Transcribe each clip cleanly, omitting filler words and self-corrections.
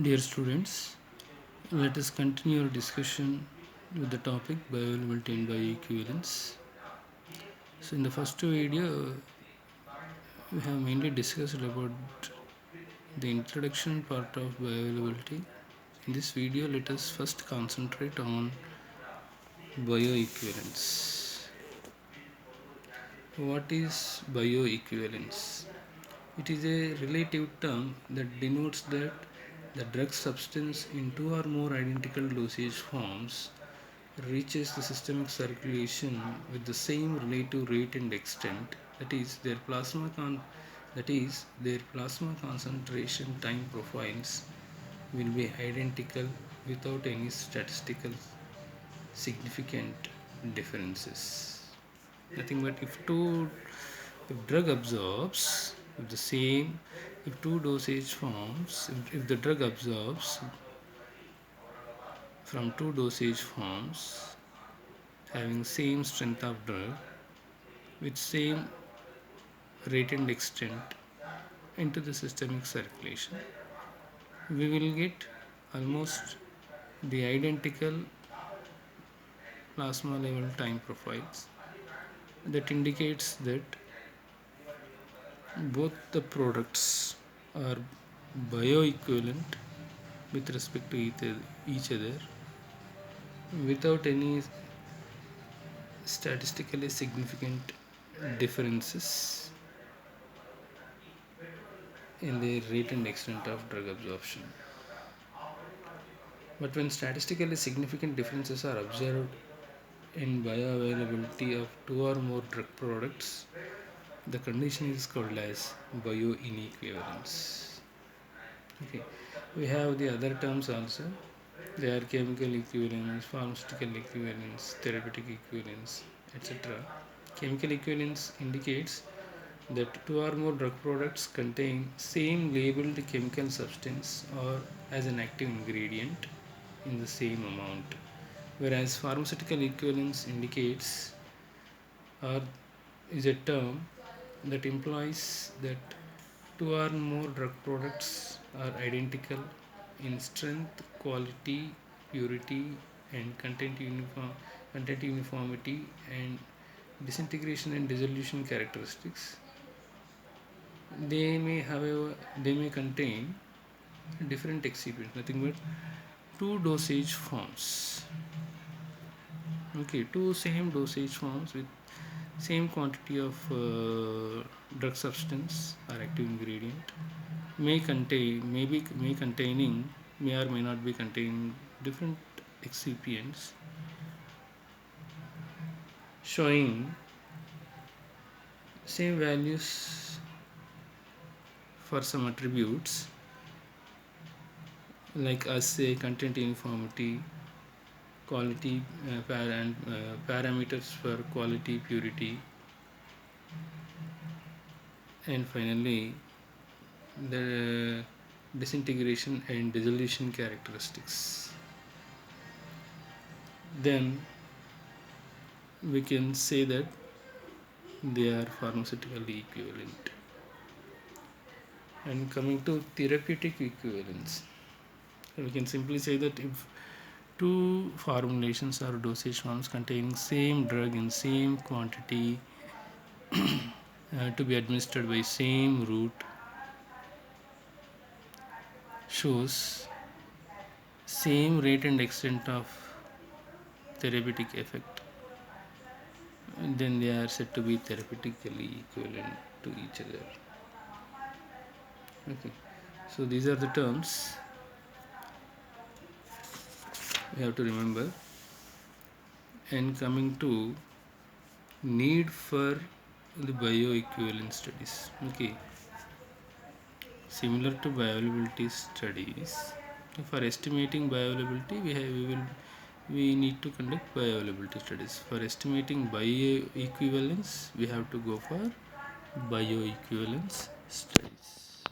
Dear students, let us continue our discussion with the topic bioavailability and bioequivalence. So, in the first video, we have mainly discussed about the introduction part of bioavailability. In this video, let us first concentrate on bioequivalence. What is bioequivalence? It is a relative term that denotes that the drug substance in two or more identical dosage forms reaches the systemic circulation with the same relative rate and extent, that is their plasma concentration time profiles will be identical without any statistical significant differences. Nothing but if drug absorbs if the same if two dosage forms if the drug absorbs from two dosage forms having same strength of drug with same rate and extent into the systemic circulation, we will get almost the identical plasma level time profiles. That indicates that both the products are bioequivalent with respect to each other without any statistically significant differences in the rate and extent of drug absorption. But when statistically significant differences are observed in bioavailability of two or more drug products, the condition is called as bioinequivalence. Okay, we have the other terms also. They are chemical equivalence, pharmaceutical equivalence, therapeutic equivalence, etc. Chemical equivalence indicates that two or more drug products contain same labeled chemical substance or as an active ingredient in the same amount, whereas pharmaceutical equivalence indicates or is a term that implies that two or more drug products are identical in strength, quality, purity, and content uniformity and disintegration and dissolution characteristics. They may contain different excipients, nothing but two dosage forms. Okay, two same dosage forms with same quantity of drug substance or active ingredient may containing may or may not be containing different excipients showing same values for some attributes like as say content uniformity, quality and parameters for quality, purity, and finally the disintegration and dissolution characteristics. Then we can say that they are pharmaceutically equivalent. And coming to therapeutic equivalence, we can simply say that if two formulations or dosage forms containing same drug in same quantity to be administered by same route shows same rate and extent of therapeutic effect, then they are said to be therapeutically equivalent to each other. Okay, so these are the terms we have to remember. And coming to need for the bioequivalence studies. Okay, similar to bioavailability studies, for estimating bioavailability we need to conduct bioavailability studies. For estimating bioequivalence, we have to go for bioequivalence studies.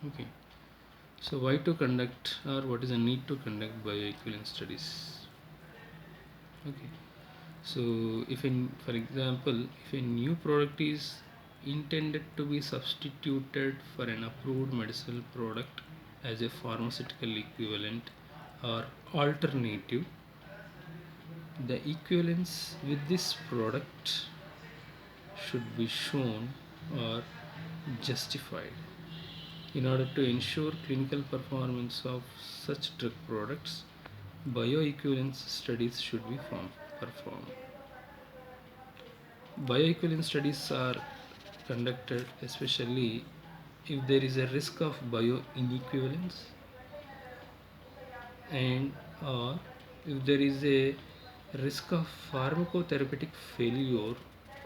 Okay, so why to conduct, or what is the need to conduct bioequivalence studies? Okay, so for example, if a new product is intended to be substituted for an approved medicinal product as a pharmaceutical equivalent or alternative, the equivalence with this product should be shown or justified. In order to ensure clinical performance of such drug products, bioequivalence studies should be performed. Bioequivalence studies are conducted especially if there is a risk of bioinequivalence and or if there is a risk of pharmacotherapeutic failure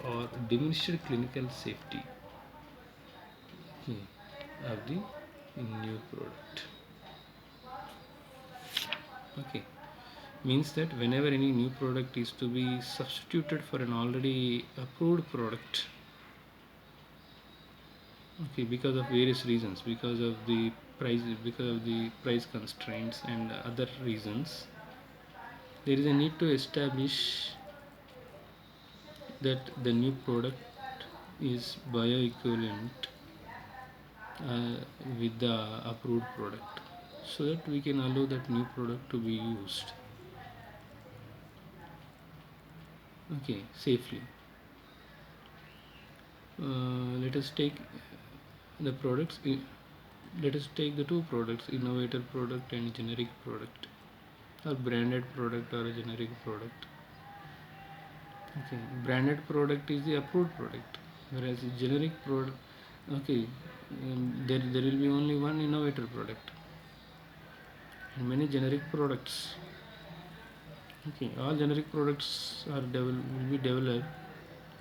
or diminished clinical safety of the new product. Okay, means that whenever any new product is to be substituted for an already approved product, okay, because of various reasons, because of the price constraints and other reasons, there is a need to establish that the new product is bioequivalent with the approved product, so that we can allow that new product to be used, okay, safely. Let us take the products. Let us take the two products: innovator product and generic product, or branded product or a generic product. Okay, branded product is the approved product, whereas the generic product, okay, there will be only one innovator product and many generic products. Okay, all generic products will be developed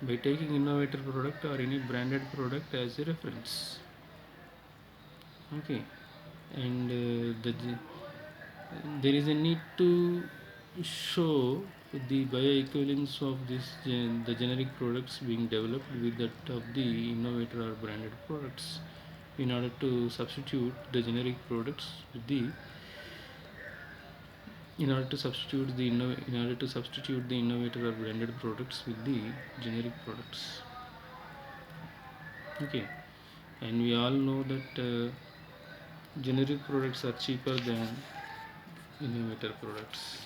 by taking innovator product or any branded product as a reference. Okay, and there is a need to show the bioequivalence of the generic products being developed with that of the innovator or branded products, in order to substitute the generic products with the in order to substitute the innovator or branded products with the generic products. Okay, and we all know that generic products are cheaper than innovator products.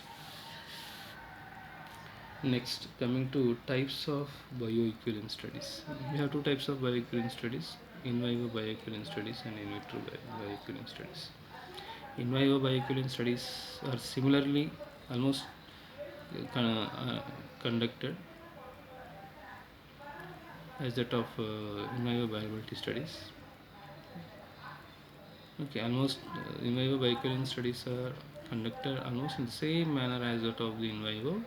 Next, coming to types of bioequivalence studies. We have two types of bioequivalence studies: in vivo bioequivalence studies and in vitro bioequivalence studies. In vivo bioequivalence studies are similarly almost conducted as that of in vivo viability studies. Okay, almost in vivo bioequivalence studies are conducted almost in the same manner as that of the in vivo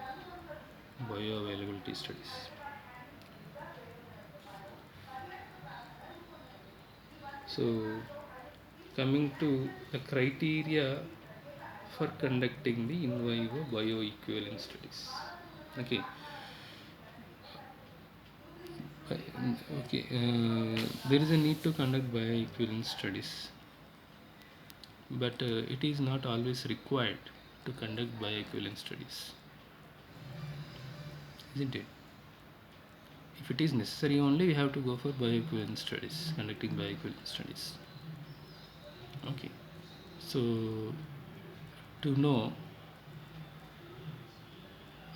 bioavailability studies. So, coming to the criteria for conducting the in vivo bioequivalence studies. Okay. Okay. There is a need to conduct bioequivalence studies, but it is not always required to conduct bioequivalence studies, isn't it? If it is necessary only, we have to go for bioequivalence studies, conducting bioequivalence studies. Okay, so to know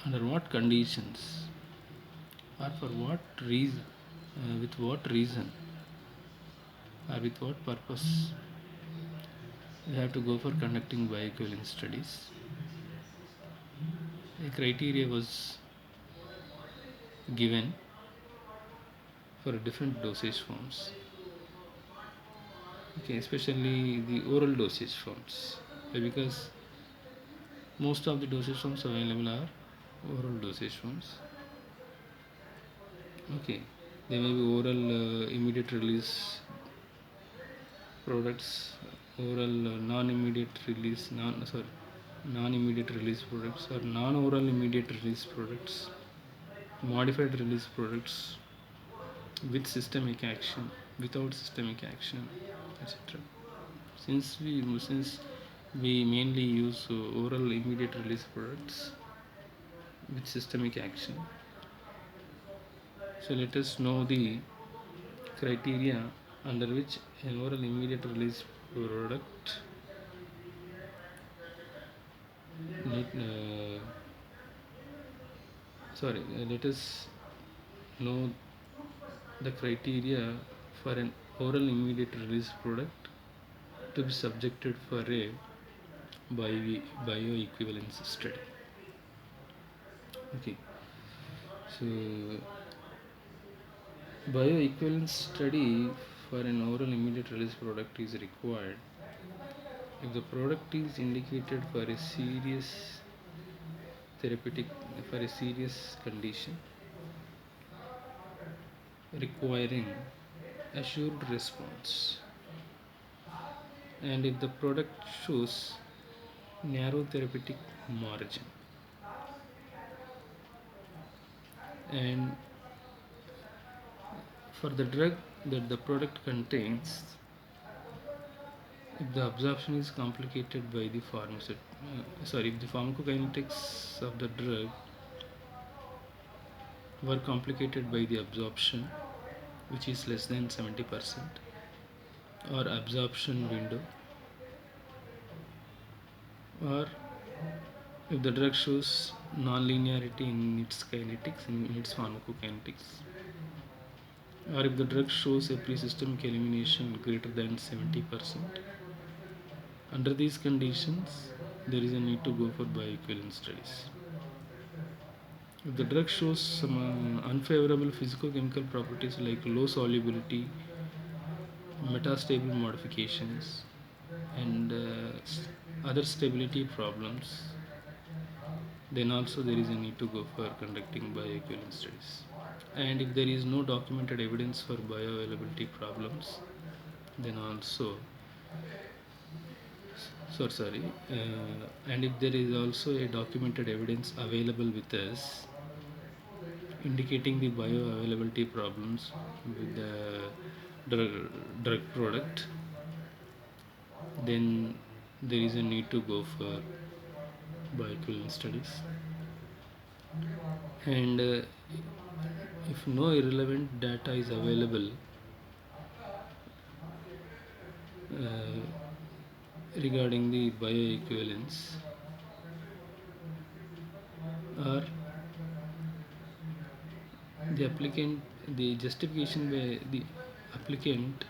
under what conditions or for what reason, with what reason or with what purpose we have to go for conducting bioequivalence studies, a criteria was given for different dosage forms. Okay, especially the oral dosage forms, because most of the dosage forms available are oral dosage forms. Okay, they may be oral immediate release products, oral non-immediate release products, or non-oral immediate release products, modified release products with systemic action, without systemic action, etc. Since we mainly use oral immediate release products with systemic action, so let us know the criteria under which an oral immediate release product need, let us know the criteria for an oral immediate release product to be subjected for a bioequivalence study. Okay, so bioequivalence study for an oral immediate release product is required if the product is indicated for a serious therapeutic for a serious condition requiring assured response, and if the product shows narrow therapeutic margin, and for the drug that the product contains, if the absorption is complicated by the if the pharmacokinetics of the drug were complicated by the absorption, which is less than 70%, or absorption window, or if the drug shows non-linearity in its kinetics, in its pharmacokinetics, or if the drug shows a pre-systemic elimination greater than 70%. Under these conditions, there is a need to go for bioequivalence studies. If the drug shows some unfavorable physicochemical properties like low solubility, metastable modifications, and other stability problems, then also there is a need to go for conducting bioequivalence studies. And if there is no documented evidence for bioavailability problems, then also and if there is also a documented evidence available with us indicating the bioavailability problems with the drug product, then there is a need to go for bioequivalence studies. And if no irrelevant data is available regarding the bioequivalence, or the justification by the applicant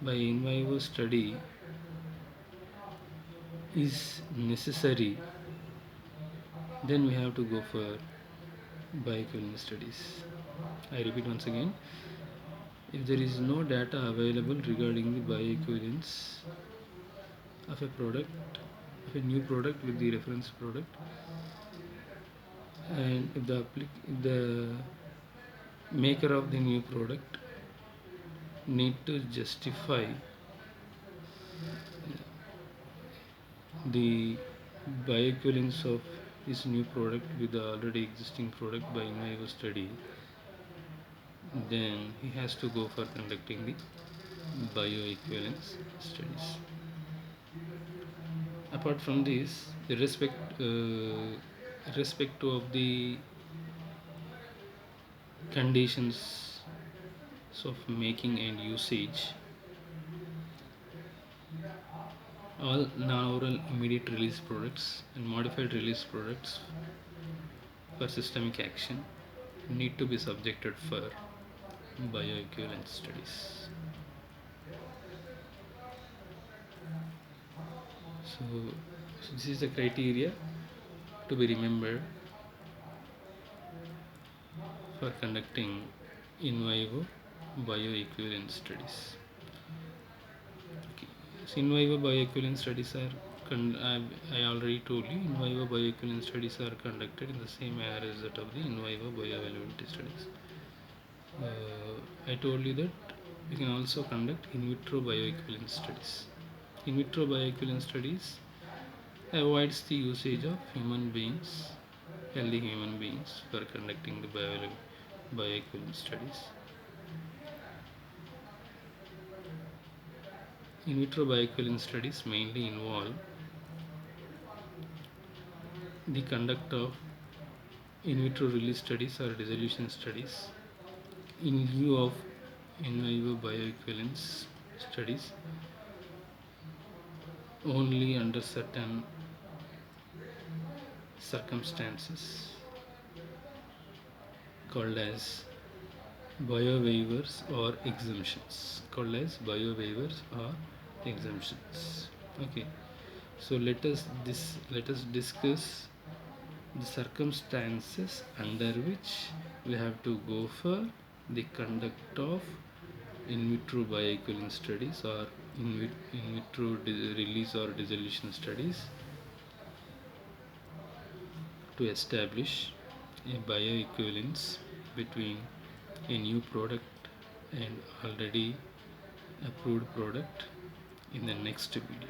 by in vivo study is necessary, then we have to go for bioequivalence studies. I repeat once again, if there is no data available regarding the bioequivalence of a product, of a new product with the reference product, and if the maker of the new product need to justify the bioequivalence of this new product with the already existing product by in vivo study, then he has to go for conducting the bioequivalence studies. Apart from this, irrespective of the conditions of making and usage, all non-oral immediate release products and modified release products for systemic action need to be subjected for bioequivalence studies. So this is the criteria to be remembered for conducting in vivo bioequivalence studies. Okay. So in vivo bioequivalence studies are I already told you, in vivo bioequivalence studies are conducted in the same manner as that of the in vivo bioavailability studies. I told you that you can also conduct in vitro bioequivalence studies. In vitro bioequivalence studies avoids the usage of healthy human beings, for conducting the bioequivalence studies. In vitro bioequivalence studies mainly involve the conduct of in vitro release studies or dissolution studies in lieu of in vivo bioequivalence studies only under certain circumstances called as biowaivers or exemptions, okay. So let us discuss the circumstances under which we have to go for the conduct of in vitro bioequivalence studies or in vitro release or dissolution studies to establish a bioequivalence between a new product and already approved product in the next video.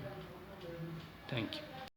Thank you.